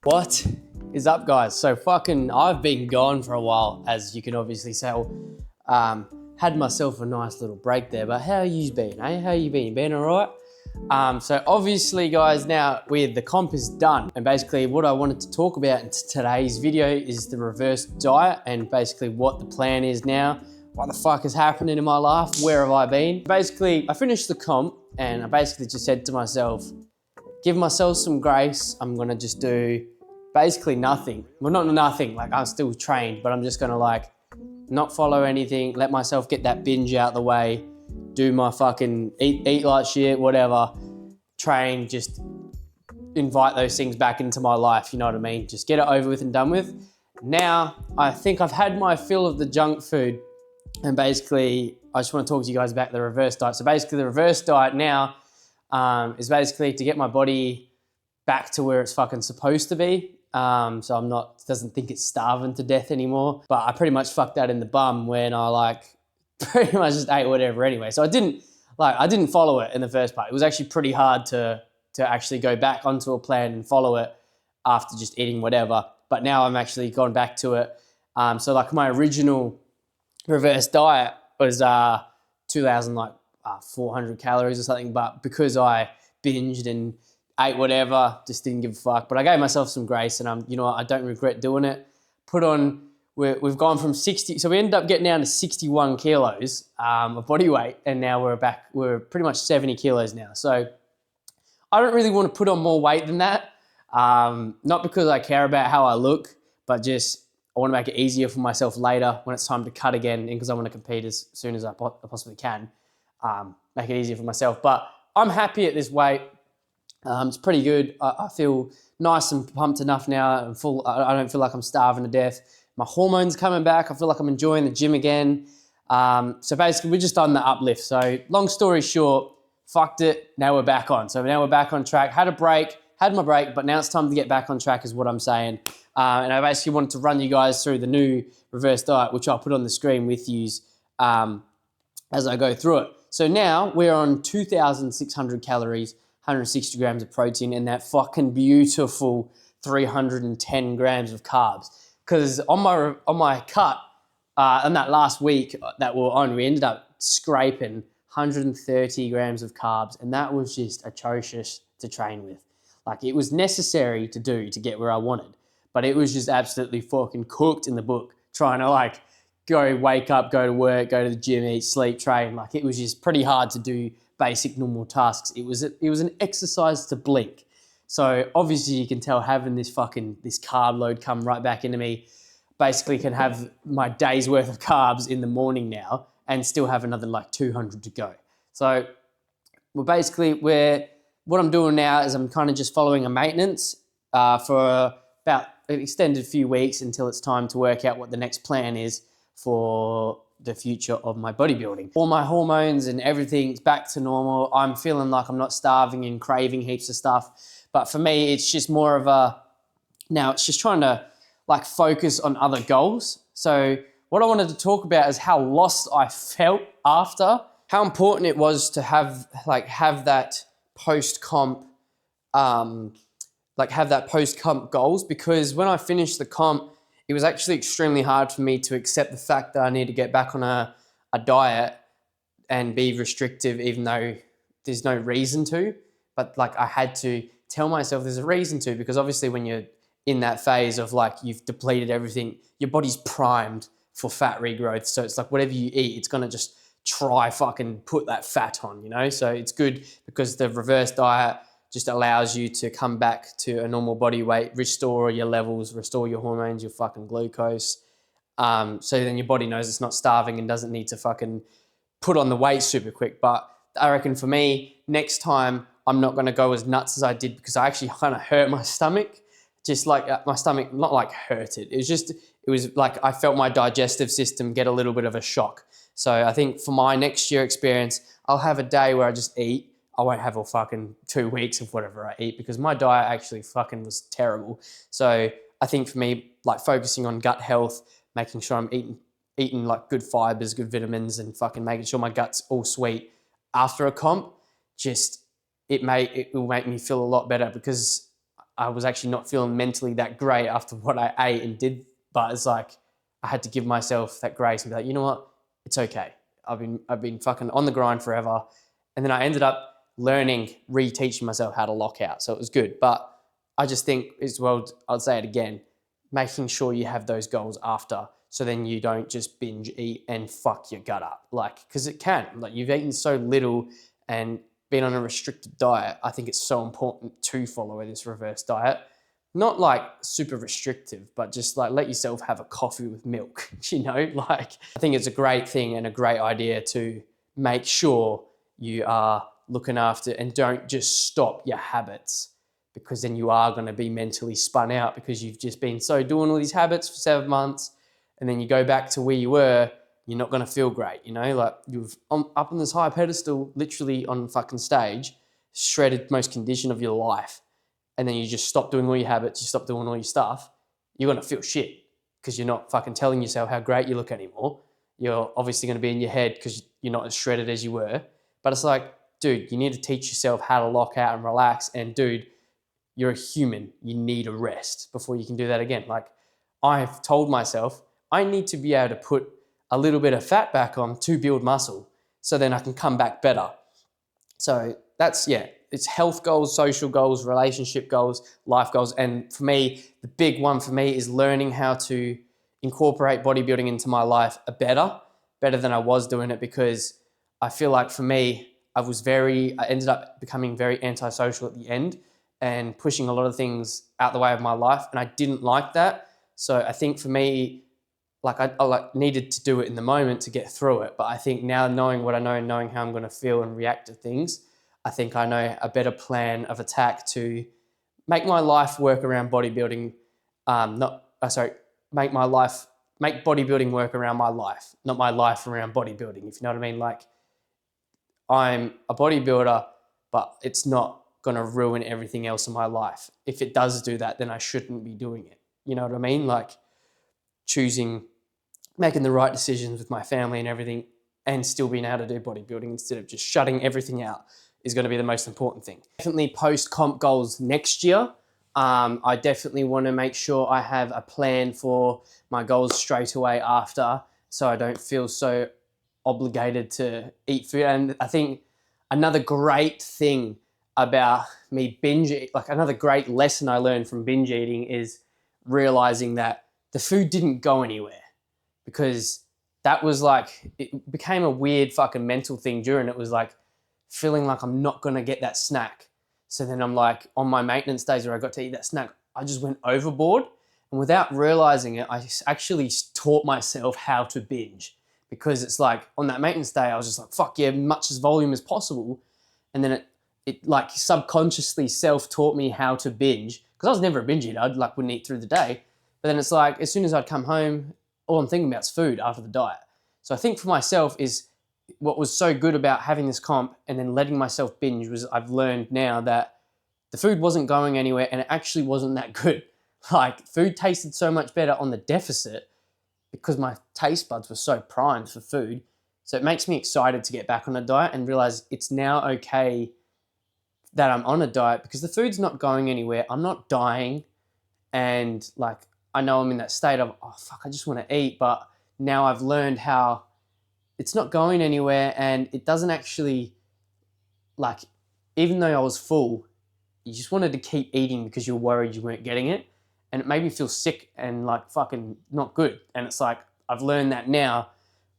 What is up, guys? So I've been gone for a while, as you can obviously tell. Had myself a nice little break there, but how you been, eh? How you been? You been all right? So obviously, guys, now the comp is done, and basically what I wanted to talk about in today's video is the reverse diet and basically what the plan is now. What the fuck is happening in my life? Where have I been? Basically, I finished the comp and I basically just said to myself, give myself some grace. I'm gonna just do basically nothing. Well, not nothing, like I'm still trained, but I'm just gonna like not follow anything, let myself get that binge out the way, do my fucking eat like shit, whatever, train, just invite those things back into my life, you know what I mean? Just get it over with and done with. Now, I think I've had my fill of the junk food, and basically, I just want to talk to you guys about the reverse diet. So basically the reverse diet now is basically to get my body back to where it's fucking supposed to be. So I'm not, doesn't think it's starving to death anymore. But I pretty much fucked that in the bum when I like pretty much just ate whatever anyway. So I didn't follow it in the first part. It was actually pretty hard to actually go back onto a plan and follow it after just eating whatever. But now I'm actually gone back to it. So like my original reverse diet was 2,400 calories or something. But because I binged and ate whatever, just didn't give a fuck. But I gave myself some grace, and you know what, I don't regret doing it. We've gone from 60, so we ended up getting down to 61 kilos of body weight, and now we're pretty much 70 kilos now. So I don't really want to put on more weight than that. Not because I care about how I look, but just I want to make it easier for myself later when it's time to cut again, and because I want to compete as soon as I possibly can. Make it easier for myself. But I'm happy at this weight. It's pretty good. I feel nice and pumped enough now. I'm full. I don't feel like I'm starving to death. My hormones coming back. I feel like I'm enjoying the gym again. So basically, we're just on the uplift. So long story short, fucked it. Now we're back on. So now we're back on track. Had my break, but now it's time to get back on track is what I'm saying. And I basically wanted to run you guys through the new reverse diet, which I'll put on the screen with you as I go through it. So now we're on 2,600 calories, 160 grams of protein, and that fucking beautiful 310 grams of carbs. Because on my cut, in that last week that we were on, we ended up scraping 130 grams of carbs, and that was just atrocious to train with. Like, it was necessary to do to get where I wanted, but it was just absolutely fucking cooked in the book, trying to like wake up, go to work, go to the gym, eat, sleep, train. Like, it was just pretty hard to do basic normal tasks. It was an exercise to blink. So obviously you can tell having this carb load come right back into me, basically can have my day's worth of carbs in the morning now and still have another like 200 to go. So what I'm doing now is I'm kind of just following a maintenance for about an extended few weeks until it's time to work out what the next plan is for the future of my bodybuilding. All my hormones and everything's back to normal. I'm feeling like I'm not starving and craving heaps of stuff. But for me, it's just more of now it's just trying to like focus on other goals. So what I wanted to talk about is how lost I felt after, how important it was to have that post-comp, goals, because when I finished the comp, it was actually extremely hard for me to accept the fact that I need to get back on a diet and be restrictive, even though there's no reason to. But like, I had to tell myself there's a reason to, because obviously when you're in that phase of like you've depleted everything, your body's primed for fat regrowth. So it's like whatever you eat, it's gonna just try fucking put that fat on, you know? So it's good because the reverse diet just allows you to come back to a normal body weight, restore your levels, restore your hormones, your fucking glucose. So then your body knows it's not starving and doesn't need to fucking put on the weight super quick. But I reckon for me, next time I'm not gonna go as nuts as I did, because I actually kind of hurt my stomach. Just like my stomach, not like hurt it. It was like I felt my digestive system get a little bit of a shock. So I think for my next year experience, I'll have a day where I just eat. I won't have a fucking 2 weeks of whatever I eat, because my diet actually fucking was terrible. So I think for me, like focusing on gut health, making sure I'm eating like good fibers, good vitamins, and fucking making sure my gut's all sweet after a comp, it will make me feel a lot better, because I was actually not feeling mentally that great after what I ate and did. But it's like, I had to give myself that grace and be like, you know what? It's okay. I've been fucking on the grind forever. And then I ended up learning, reteaching myself how to lock out. So it was good. But I just think as well, I'll say it again, making sure you have those goals after, so then you don't just binge eat and fuck your gut up. Like, because it can. Like, you've eaten so little and been on a restricted diet. I think it's so important to follow this reverse diet. Not like super restrictive, but just like let yourself have a coffee with milk, you know? Like, I think it's a great thing and a great idea to make sure you are looking after and don't just stop your habits, because then you are going to be mentally spun out because you've just been so doing all these habits for 7 months, and then you go back to where you were, you're not going to feel great, you know? Like, you've up on this high pedestal, literally on fucking stage, shredded most condition of your life, and then you just stop doing all your habits, you stop doing all your stuff, you're going to feel shit because you're not fucking telling yourself how great you look anymore. You're obviously going to be in your head because you're not as shredded as you were. But it's like, dude, you need to teach yourself how to lock out and relax. And dude, you're a human. You need a rest before you can do that again. Like, I've told myself I need to be able to put a little bit of fat back on to build muscle so then I can come back better. So that's, yeah, it's health goals, social goals, relationship goals, life goals. And for me, the big one for me is learning how to incorporate bodybuilding into my life better than I was doing it, because I feel like for me, I ended up becoming very antisocial at the end and pushing a lot of things out the way of my life. And I didn't like that. So I think for me, like I needed to do it in the moment to get through it. But I think now, knowing what I know and knowing how I'm going to feel and react to things, I think I know a better plan of attack to make my life work around bodybuilding. Make bodybuilding work around my life, not my life around bodybuilding, if you know what I mean. Like, I'm a bodybuilder, but it's not going to ruin everything else in my life. If it does do that, then I shouldn't be doing it. You know what I mean? Like, making the right decisions with my family and everything, and still being able to do bodybuilding instead of just shutting everything out is going to be the most important thing. Definitely post-comp goals next year. I definitely want to make sure I have a plan for my goals straight away after, so I don't feel so obligated to eat food. And I think another great thing about me binge eating, like another great lesson I learned from binge eating, is realizing that the food didn't go anywhere, because that was like, it became a weird fucking mental thing during it. Was like feeling like I'm not going to get that snack. So then I'm like, on my maintenance days where I got to eat that snack, I just went overboard. And without realizing it, I actually taught myself how to binge, because it's like on that maintenance day, I was just like, fuck yeah, much as volume as possible. And then it like subconsciously self-taught me how to binge, because I was never a binge eater. I'd like wouldn't eat through the day. But then it's like, as soon as I'd come home, all I'm thinking about is food after the diet. So I think for myself is, what was so good about having this comp and then letting myself binge was, I've learned now that the food wasn't going anywhere, and it actually wasn't that good. Like, food tasted so much better on the deficit because my taste buds were so primed for food. So it makes me excited to get back on a diet and realize it's now okay that I'm on a diet, because the food's not going anywhere. I'm not dying. And like, I know I'm in that state of, oh fuck, I just want to eat. But now I've learned how it's not going anywhere, and it doesn't actually, like, even though I was full, you just wanted to keep eating because you're worried you weren't getting it. And it made me feel sick and like fucking not good. And it's like, I've learned that now,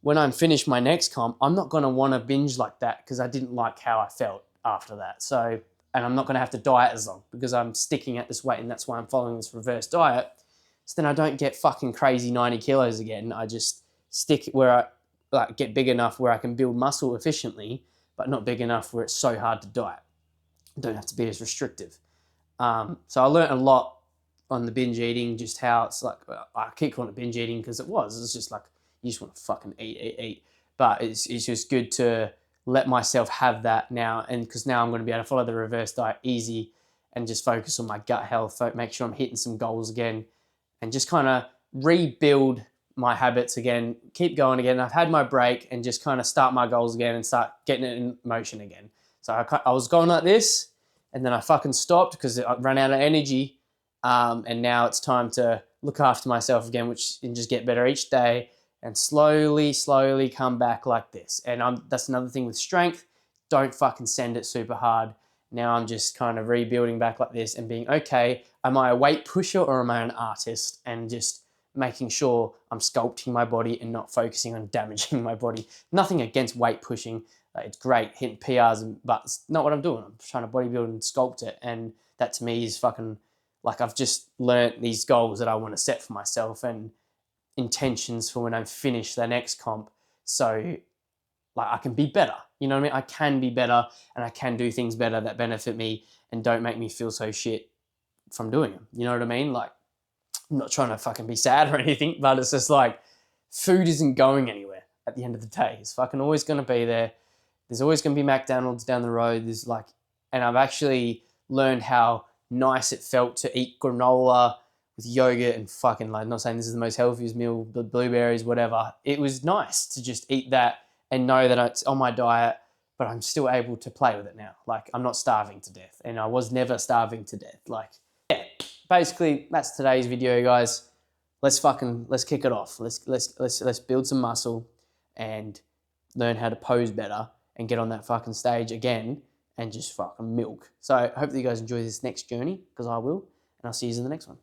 when I'm finished my next comp, I'm not going to want to binge like that, because I didn't like how I felt after that. So, and I'm not going to have to diet as long because I'm sticking at this weight, and that's why I'm following this reverse diet. So then I don't get fucking crazy 90 kilos again. I just stick where I like get big enough where I can build muscle efficiently, but not big enough where it's so hard to diet. I don't have to be as restrictive. So I learned a lot on the binge eating, just how it's like, I keep calling it binge eating because it's just like, you just want to fucking eat. But it's just good to let myself have that now, and because now I'm going to be able to follow the reverse diet easy and just focus on my gut health, make sure I'm hitting some goals again, and just kind of rebuild my habits again, keep going again. I've had my break, and just kind of start my goals again and start getting it in motion again. So I was going like this, and then I fucking stopped because I ran out of energy. And now it's time to look after myself again, and just get better each day and slowly come back like this. And that's another thing with strength. Don't fucking send it super hard. Now I'm just kind of rebuilding back like this and being, okay, am I a weight pusher or am I an artist? And just making sure I'm sculpting my body and not focusing on damaging my body. Nothing against weight pushing. It's great hitting PRs, but it's not what I'm doing. I'm trying to bodybuild and sculpt it. And that to me is fucking, like, I've just learnt these goals that I want to set for myself and intentions for when I finish the next comp. So like I can be better, you know what I mean? I can be better and I can do things better that benefit me and don't make me feel so shit from doing them. You know what I mean? Like, I'm not trying to fucking be sad or anything, but it's just like food isn't going anywhere at the end of the day. It's fucking always going to be there. There's always going to be McDonald's down the road. And I've actually learned how nice it felt to eat granola with yogurt and fucking, like, not saying this is the most healthiest meal, but blueberries, whatever. It was nice to just eat that and know that it's on my diet, but I'm still able to play with it now. Like, I'm not starving to death, and I was never starving to death. Like, yeah, basically that's today's video, guys. Let's kick it off. Let's build some muscle and learn how to pose better and get on that fucking stage again and just fucking milk. So I hope that you guys enjoy this next journey, because I will, and I'll see you in the next one.